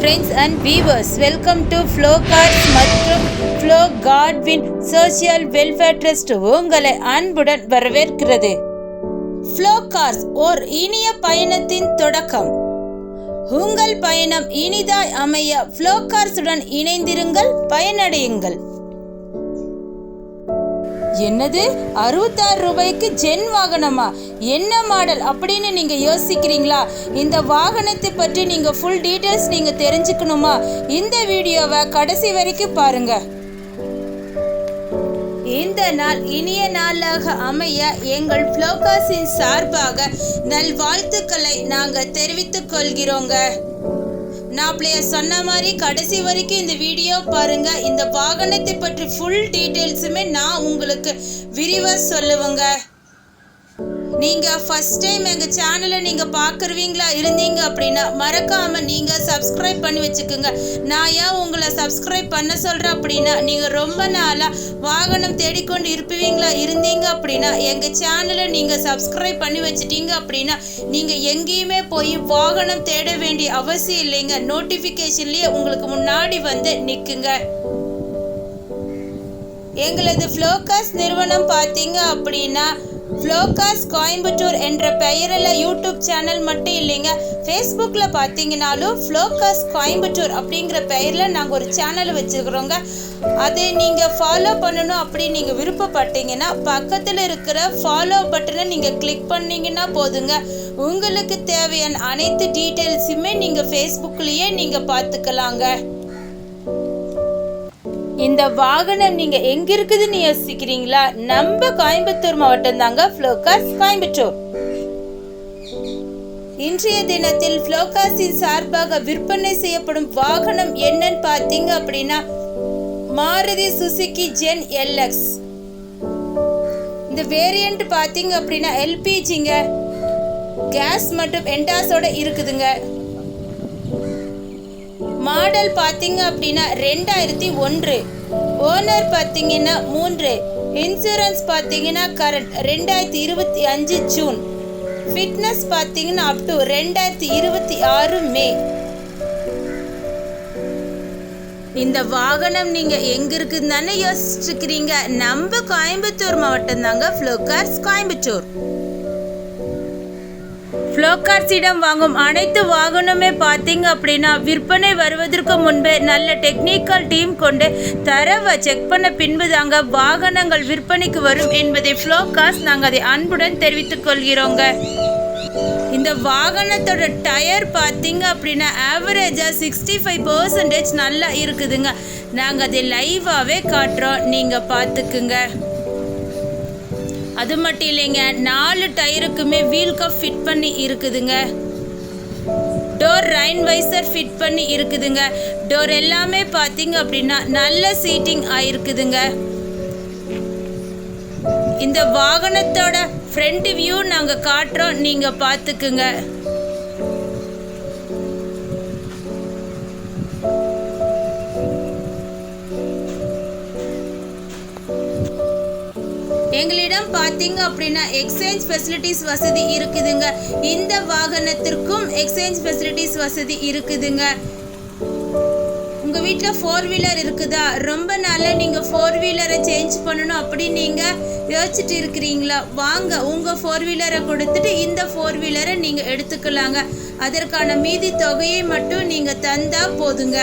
friends and viewers, welcome to Flow Cars மற்றும் Flow Godwin Social Welfare Trust உங்களை அன்புடன் வரவேற்கிறது. Flow Cars ஓர் இனிய பயணத்தின் தொடக்கம். உங்கள் பயணம் இனிதாய் அமைய Flow Cars உடன் இணைந்திருங்கள், பயனடையுங்கள். என்னது 66 ரூபாய்க்கு ஜென் வாகனமா? என்ன மாடல் அப்படின்னு நீங்க யோசிக்கிறீங்களா? இந்த வாகனத்தை பற்றி நீங்க ஃபுல் டீடைல்ஸ் நீங்க தெரிஞ்சுக்கணுமா? இந்த வீடியோவை கடைசி வரைக்கும் பாருங்க. இந்த நாள் இனிய நாளாக அமைய எங்கள் ஃப்ளோகாஸின் சார்பாக நல்வாழ்த்துக்களை நாங்க தெரிவித்துக் கொள்கிறோங்க. நான் சொன்ன மாதிரி கடைசி வரைக்கும் இந்த வீடியோ பாருங்க. இந்த வாகனத்தை பற்றி ஃபுல் டீட்டெயில்ஸுமே நான் உங்களுக்கு விரிவாக சொல்லுவேங்க. நீங்கள் ஃபர்ஸ்ட் டைம் எங்கள் சேனலை நீங்கள் பார்க்குறவீங்களா இருந்தீங்க அப்படின்னா மறக்காமல் நீங்கள் சப்ஸ்கிரைப் பண்ணி வச்சுக்கோங்க. நான் ஏன் உங்களை சப்ஸ்கிரைப் பண்ண சொல்கிறேன் அப்படின்னா, நீங்கள் ரொம்ப நாளாக வாகனம் தேடிக்கொண்டு இருந்தீங்க அப்படின்னா எங்கள் சேனலை நீங்கள் சப்ஸ்கிரைப் பண்ணி வச்சுட்டீங்க அப்படின்னா நீங்கள் எங்கேயுமே போய் வாகனம் தேட வேண்டிய அவசியம் இல்லைங்க. நோட்டிஃபிகேஷன்லேயே உங்களுக்கு முன்னாடி வந்து நிற்குங்க. எங்களது ஃப்ளோகாஸ் நிறுவனம் பார்த்தீங்க அப்படின்னா ஃப்ளோகாஸ் கோயம்புத்தூர் என்ற பெயரில் யூடியூப் சேனல் மட்டும் இல்லைங்க, ஃபேஸ்புக்கில் பார்த்தீங்கன்னாலும் ஃப்ளோகாஸ் கோயம்புத்தூர் அப்படிங்கிற பெயரில் நாங்கள் ஒரு சேனல் வச்சுருக்குறோங்க. அதை நீங்கள் ஃபாலோ பண்ணணும் அப்படி நீங்கள் விருப்பப்பட்டீங்கன்னா பக்கத்தில் இருக்கிற ஃபாலோ பட்டனை நீங்கள் கிளிக் பண்ணிங்கன்னா போதுங்க. உங்களுக்கு தேவையான அனைத்து டீட்டெயில்ஸுமே நீங்கள் ஃபேஸ்புக்லேயே நீங்கள் பார்த்துக்கலாங்க. இந்த வாகனம் நீங்க எங்க இருக்குதுன்னு யோசிக்கிறீங்களா? நம்ம கோயம்புத்தூர் மாவட்டம் தாங்க ஃப்ளோகாஸ் கோயம்புத்தூர். இன்றைய தினத்தில் ஃப்ளோகாஸின் சார்பாக விற்பனை செய்யப்படும் வாகனம் என்னன்னு பார்த்தீங்க அப்படின்னா மாருதி சுசுகி ஜென் எல்எக்ஸ். இந்த வேரியன்ட் பார்த்தீங்க அப்படின்னா எல்பிஜிங்க, கேஸ் மற்றும் என்டாஸோட இருக்குதுங்க. மாடல் பார்த்தீங்க அப்படின்னா 2001, ஓனர் பார்த்தீங்கன்னா 3, இன்சூரன்ஸ் பார்த்தீங்கன்னா கரண்ட் 2025 ஜூன், ஃபிட்னஸ் பார்த்தீங்கன்னா அப் டு 2026 மே. இந்த வாகனம் நீங்க எங்க இருக்குன்னு தானே யோசிச்சுக்கிறீங்க? நம்ம கோயம்புத்தூர் மாவட்டம் தாங்க ஃப்ளோகாஸ் கோயம்புத்தூர். ஃப்ளோகாஸிடம் வாங்கும் அனைத்து வாகனமே பார்த்தீங்க அப்படின்னா விற்பனை வருவதற்கு முன்பே நல்ல டெக்னிக்கல் டீம் கொண்டு தரவை செக் பண்ண பின்பு தாங்க வாகனங்கள் விற்பனைக்கு வரும் என்பதை ஃப்ளோகாஸ் நாங்கள் அதை அன்புடன் தெரிவித்துக் கொள்கிறோங்க. இந்த வாகனத்தோட டயர் பார்த்தீங்க அப்படின்னா ஆவரேஜாக 65% நல்லா இருக்குதுங்க. நாங்கள் அதை லைவாகவே காட்டுறோம், நீங்கள் பார்த்துக்குங்க. அது மட்டும் இல்லைங்க, 4 டயருக்குமே வீல் கப் ஃபிட் பண்ணி இருக்குதுங்க. டோர் ரைன் வைசர் ஃபிட் பண்ணி இருக்குதுங்க. டோர் எல்லாமே பார்த்தீங்க அப்படின்னா நல்ல சீட்டிங் ஆயிருக்குதுங்க. இந்த வாகனத்தோட ஃப்ரண்ட் வியூ நாங்கள் காட்டுறோம், நீங்கள் பார்த்துக்குங்க. எங்களிடம் பார்த்தீங்க அப்படின்னா எக்ஸ்சேஞ்ச் ஃபெசிலிட்டிஸ் வசதி இருக்குதுங்க. இந்த வாகனத்திற்கும் எக்ஸ்சேஞ்ச் ஃபெசிலிட்டிஸ் வசதி இருக்குதுங்க. உங்கள் வீட்டில் 4 வீலர் இருக்குதா? ரொம்ப நாளாக நீங்கள் 4 வீலரை சேஞ்ச் பண்ணணும் அப்படி நீங்கள் யோசிச்சுட்டு இருக்கிறீங்களா? வாங்க, உங்கள் 4 வீலரை கொடுத்துட்டு இந்த 4 வீலரை நீங்கள் எடுத்துக்கலாங்க. அதற்கான மீதி தொகையை மட்டும் நீங்கள் தந்தா போதுங்க.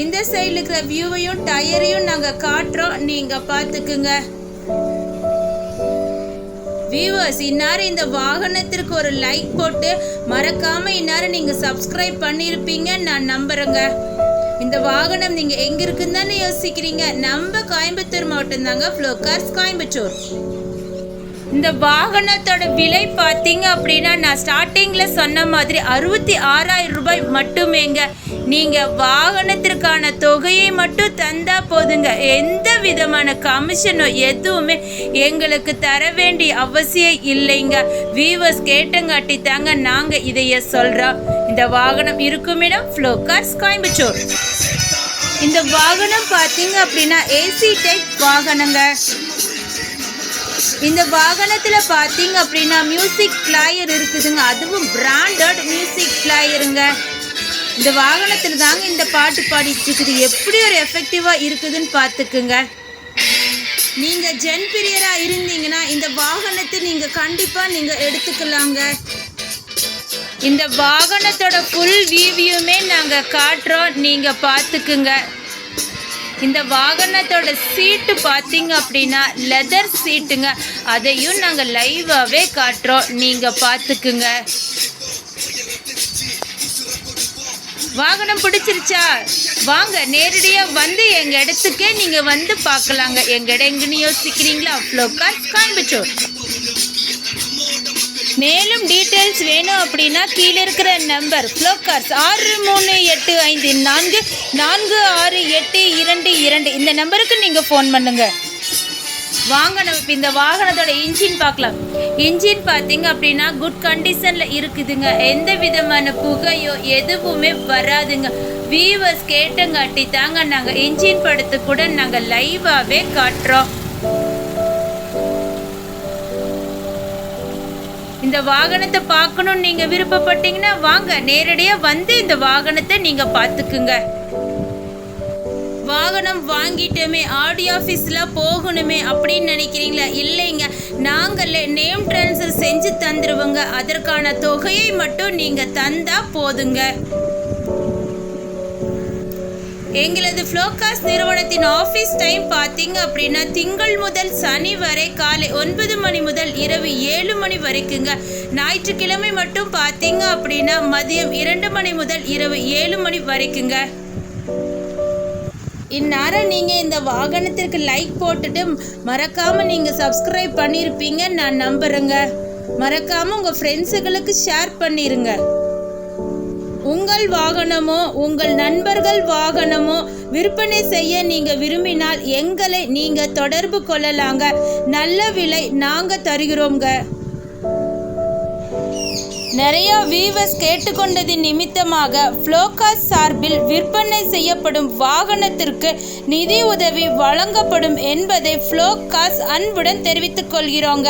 இந்த சைடில் இருக்கிற வியூவையும் டயரையும் நாங்கள் காட்டுறோம், நீங்கள் பார்த்துக்குங்க. வியூவர்ஸ், இந்நேரம் இந்த வாகனத்திற்கு ஒரு லைக் போட்டு மறக்காம இந்நேரம் நீங்க சப்ஸ்கிரைப் பண்ணியிருப்பீங்க நான் நம்புறேங்க. இந்த வாகனம் நீங்க எங்க இருக்குன்னு தானே யோசிக்கிறீங்க? நம்ம கோயம்புத்தூர் மாவட்டம் தாங்க ஃப்ளோகாஸ் கோயம்புத்தூர். இந்த வாகனத்தோட விலை பார்த்தீங்க அப்படின்னா நான் ஸ்டார்டிங்கில் சொன்ன மாதிரி 66,000 ரூபாய் மட்டுமேங்க. நீங்கள் வாகனத்திற்கான தொகையை மட்டும் தந்தா போதுங்க. எந்த விதமான கமிஷனோ எதுவுமே எங்களுக்கு தர வேண்டிய அவசியம் இல்லைங்க. வியூவர்ஸ் கேட்டங்காட்டி தாங்க நாங்கள் இதைய சொல்கிறோம். இந்த வாகனம் இருக்கும் இடம் ஃப்ளோகாஸ் கோயம்புத்தூர். இந்த வாகனம் பார்த்தீங்க அப்படின்னா ஏசி டைப் வாகனங்க. இந்த வாகனத்தில் பார்த்தீங்க அப்படின்னா மியூசிக் பிளேயர் இருக்குதுங்க. அதுவும் பிராண்டட் மியூசிக் பிளேயருங்க. இந்த வாகனத்தில் தாங்க இந்த பாட்டு பாடிட்டு இருக்குது. எப்படி ஒரு எஃபெக்டிவாக இருக்குதுன்னு பார்த்துக்குங்க. நீங்கள் ஜென் பிரியராக இருந்தீங்கன்னா இந்த வாகனத்தை நீங்கள் கண்டிப்பாக நீங்கள் எடுத்துக்கலாங்க. இந்த வாகனத்தோட ஃபுல் வியூவுமே நாங்கள் காட்டுறோம், நீங்கள் பார்த்துக்குங்க. இந்த வாகனத்தோட சீட்டு பார்த்தீங்க அப்படின்னா லெதர் சீட்டுங்க. அதையும் நாங்கள் லைவாகவே காட்டுறோம், நீங்கள் பார்த்துக்குங்க. வாகனம் பிடிச்சிருச்சா? வாங்க நேரடியாக வந்து எங்கள் இடத்துக்கே நீங்கள் வந்து பார்க்கலாங்க. எங்கள் இடம் எங்கன்னு யோசிக்கிறீங்களா? ஃப்ளோகார்ஸ் கோயம்புத்தூர். மேலும் டீட்டெயில்ஸ் வேணும் அப்படின்னா கீழே இருக்கிற நம்பர் ஃப்ளோகார்ஸ் 6385446822 இந்த நம்பருக்கு நீங்கள் ஃபோன் பண்ணுங்கள். வாங்க நம்ம இப்போ இந்த வாகனத்தோட இன்ஜின் பார்க்கலாம். இன்ஜின் பார்த்தீங்க அப்படின்னா குட் கண்டிஷனில் இருக்குதுங்க. எந்த விதமான புகையோ எதுவுமே வராதுங்க. வியூவர்ஸ் கேட்டங்காட்டி தாங்க நாங்கள் இன்ஜின் படத்தை கூட நாங்கள் லைவாகவே காட்டுறோம். இந்த வாகனத்தை பார்க்கணும்னு நீங்கள் விருப்பப்பட்டீங்கன்னா வாங்க நேரடியாக வந்து இந்த வாகனத்தை நீங்கள் பார்த்துக்குங்க. வாகனம் வாங்கிட்டோமே ஆடியோ ஆஃபீஸில் போகணுமே அப்படின்னு நினைக்கிறீங்களா? இல்லைங்க, நாங்களே நேம் ட்ரான்ஸ்ஃபர் செஞ்சு தந்துடுவோங்க. அதற்கான தொகையை மட்டும் நீங்கள் தந்தால் போதுங்க. எங்களது ஃப்ளோகார்ஸ் நிறுவனத்தின் ஆஃபீஸ் டைம் பார்த்தீங்க அப்படின்னா திங்கள் முதல் சனி வரை காலை 9 மணி முதல் இரவு 7 மணி வரைக்குங்க. ஞாயிற்றுக்கிழமை மட்டும் பார்த்தீங்க அப்படின்னா மதியம் 2 மணி முதல் இரவு 7 மணி வரைக்குங்க. இந்நேரம் நீங்கள் இந்த வாகனத்திற்கு லைக் போட்டுட்டு மறக்காமல் நீங்கள் சப்ஸ்கிரைப் பண்ணியிருப்பீங்க நான் நம்புகிறேங்க. மறக்காமல் உங்கள் ஃப்ரெண்ட்ஸுகளுக்கு ஷேர் பண்ணிடுங்க. உங்கள் வாகனமோ உங்கள் நண்பர்கள் வாகனமோ விற்பனை செய்ய நீங்கள் விரும்பினால் எங்களை நீங்கள் தொடர்பு கொள்ளலாங்க. நல்ல விலை நாங்கள் தருகிறோங்க. நிறைய வியூவர்ஸ் கேட்டுக்கொண்டதின் நிமித்தமாக ஃப்ளோகார்ஸ் சார்பில் விற்பனை செய்யப்படும் வாகனத்திற்கு நிதி உதவி வழங்கப்படும் என்பதை ஃப்ளோகார்ஸ் அன்புடன் தெரிவித்துக் கொள்கிறோங்க.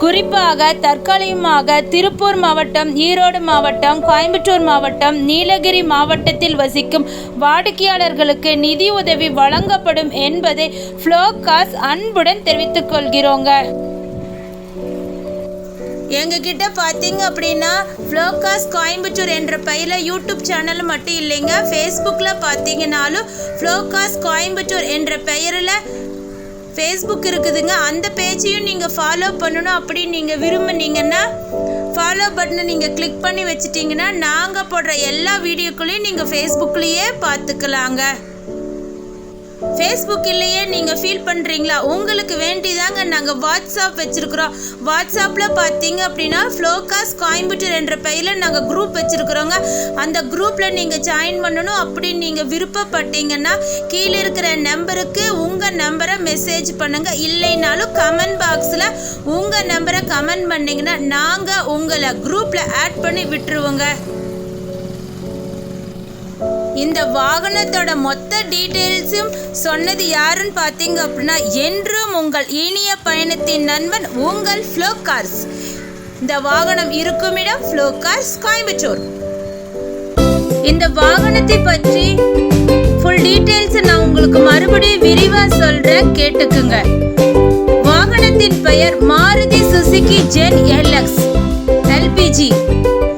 குறிப்பாக தற்காலிகமாக திருப்பூர் மாவட்டம், ஈரோடு மாவட்டம், கோயம்புத்தூர் மாவட்டம், நீலகிரி மாவட்டத்தில் வசிக்கும் வாடிக்கையாளர்களுக்கு நிதி உதவி வழங்கப்படும் என்பதை ஃப்ளோகார்ஸ் அன்புடன் தெரிவித்துக் கொள்கிறோங்க. எங்ககிட்ட பார்த்தீங்க அப்படின்னா ஃப்ளோகார்ஸ் கோயம்புத்தூர் என்ற பெயரில் யூடியூப் சேனல் மட்டும் இல்லைங்க, ஃபேஸ்புக்கில் பார்த்தீங்கன்னாலும் ஃப்ளோகார்ஸ் கோயம்புத்தூர் என்ற பெயரில் ஃபேஸ்புக் இருக்குதுங்க. அந்த பேஜையும் நீங்கள் ஃபாலோ பண்ணணும் அப்படின்னு நீங்கள் விரும்புனீங்கன்னா ஃபாலோ பட்டனை நீங்கள் கிளிக் பண்ணி வச்சிட்டிங்கன்னா நாங்கள் போடுற எல்லா வீடியோக்களையும் நீங்கள் ஃபேஸ்புக்லேயே பார்த்துக்கலாங்க. ஃபேஸ்புக் இல்லையே நீங்கள் ஃபீல் பண்ணுறீங்களா? உங்களுக்கு வேண்டிதாங்க நாங்கள் வாட்ஸ்அப் வச்சுருக்குறோம். வாட்ஸ்அப்பில் பார்த்தீங்க அப்படின்னா ஃப்ளோகார்ஸ் கோயம்புத்தூர் என்ற பெயரில் நாங்கள் குரூப் வச்சுருக்குறோங்க. அந்த குரூப்பில் நீங்கள் ஜாயின் பண்ணணும் அப்படின்னு நீங்கள் விருப்பப்பட்டீங்கன்னா கீழே இருக்கிற நம்பருக்கு உங்கள் நம்பரை மெசேஜ் பண்ணுங்கள். இல்லைனாலும் கமெண்ட் பாக்ஸில் உங்கள் நம்பரை கமெண்ட் பண்ணிங்கன்னா நாங்கள் உங்களை குரூப்பில் ஆட் பண்ணி விட்டுருவோங்க. இந்த வாகனத்தோட மொத்த டீட்டெயில்ஸும் சொன்னது யாருன்னு பார்த்தீங்க அப்படின்னா என்றும் உங்கள் இனிய பயணத்தின் நண்பன் உங்கள் ஃப்ளோகார்ஸ். இந்த வாகனம் இருக்கும் இடம் ஃப்ளோகார்ஸ் கோயம்புத்தூர். இந்த வாகனத்தை பற்றி ஃபுல் டீட்டெயில்ஸை நான் உங்களுக்கு மறுபடியும் விரிவாக சொல்கிறேன், கேட்டுக்குங்க. வாகனத்தின் பெயர் Maruti Suzuki Zen LX LPG,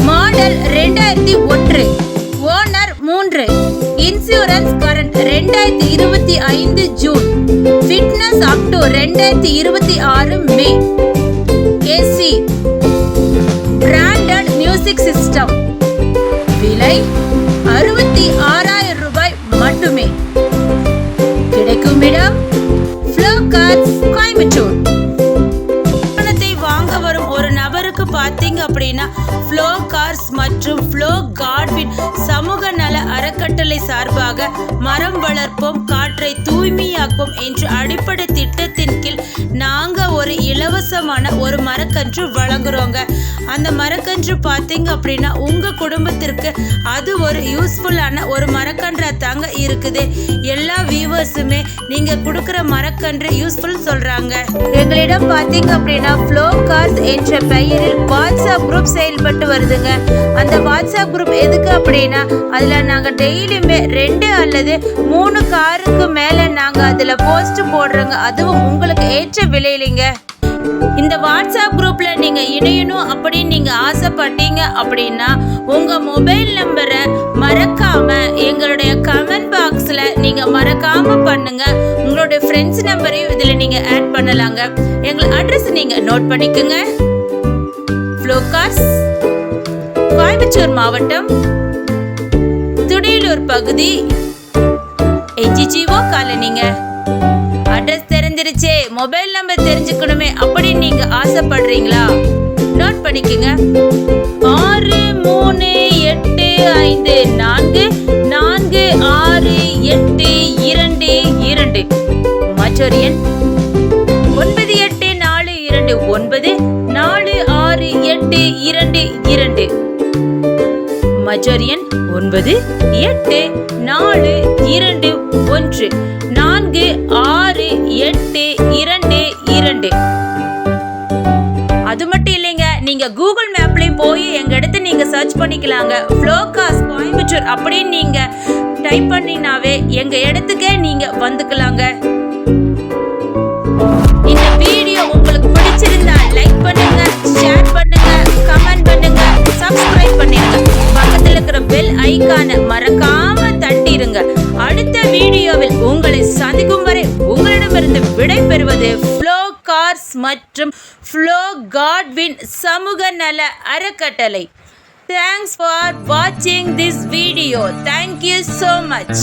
model 2001, owner 3, insurance current 2025 June, fitness up to 2026 May, AC, branded music system. விலை 66,000 ரூபாய் மட்டுமே. கிடைக்கும் இடம் ஃப்ளோகார்ஸ் கோயம்புத்தூர். வாங்க வரும் ஒரு நபருக்கு பார்த்தீங்க அப்படின்னா ஃப்ளோகார்ஸ் மற்றும் ஃப்ளோ கார்ட்வின் சமூக நல அறக்கட்டளை சார்பாக மரம் வளர்ப்போம் காற்றை தூய்மையாக்கும் என்ற அடிப்படை திட்டத்தின் கீழ் நாங்கள் ஒரு இலவசமான ஒரு மரக்கன்று வழங்குறோங்க. அந்த மரக்கன்று பார்த்தீங்க அப்படின்னா உங்கள் குடும்பத்திற்கு அது ஒரு யூஸ்ஃபுல்லான ஒரு மரக்கன்றாக தாங்க இருக்குது. எல்லா வியூவர்ஸுமே நீங்கள் கொடுக்குற மரக்கன்று யூஸ்ஃபுல் சொல்கிறாங்க. எங்களிடம் பார்த்தீங்க அப்படின்னா ஃப்ளோ கார்ஸ் என்ற பெயரில் வாட்ஸ்அப் குரூப் செயல்பட்டு வருதுங்க. அந்த வாட்ஸ்அப் குரூப் எதுக்கு அப்படின்னா அதில் நாங்கள் டெய்லியுமே 2 அல்லது 3 காருக்கு மேலே நாங்கள் அதில் போஸ்ட் போடுறோங்க. அதுவும் உங்களுக்கு ஏற்ற விலையிலிங்க. இந்த வாட்ஸ்அப் குரூப்பில் நீங்கள் இணையணும் அப்படின்னு நீங்கள் ஆசைப்பட்டீங்க அப்படின்னா உங்கள் மொபைல் நம்பரை மறக்காமல் எங்களுடைய கமெண்ட் பாக்ஸில் நீங்கள் மறக்காமல் பண்ணுங்கள். உங்களுடைய ஃப்ரெண்ட்ஸ் நம்பரையும் இதில் நீங்கள் ஆட் பண்ணலாங்க. எங்கள் அட்ரஸ் நீங்கள் நோட் பண்ணிக்கோங்க. ஃப்ளோ கார்ஸ், கோயம்புத்தூர் மாவட்டம், துடியலூர் பகுதி, HGO காலனிங்க. அட்ரஸ் தெரிஞ்சிருச்சே, மொபைல் நம்பர் தெரிஞ்சுக்கணுமே அப்படின்னு நீங்க ஆசைப்படுறீங்களா? நோட் பண்ணிக்கோங்க. 638544468222. மற்றொரு எண் 9842946822. மற்றொரு எண் 9842146822. அது மட்டும் இல்லைங்க, நீங்க கூகுள் மேப்லயும் போய் எங்க இடத்த நீங்க சர்ச் பண்ணிக்கலாங்க. ஃப்ளோ கார்ஸ் கோயம்புத்தூர் அப்படின்னு நீங்க டைப் பண்ணினாவே எங்க இடத்துக்கே நீங்க வந்துக்கலாங்க. இந்த வீடியோ உங்களுக்கு பிடிச்சிருந்தா லைக் பண்ணுங்க, ஷேர் பண்ணுங்க, கமெண்ட் பண்ணுங்க, சப்ஸ்கிரைப் பண்ணிருங்க. பக்கத்துல இருக்கிற பெல் ஐகானை மறக்காம தட்டிருங்க. அடுத்த வீடியோவில் உங்களை சந்திக்கும் வரை உங்களிடமிருந்து விடை பெறுவது ஃப்ளோ கார்ஸ் மற்றும் ஃப்ளோ காட்வின் சமூக நல அறக்கட்டளை. Thanks for watching this video. Thank you so much.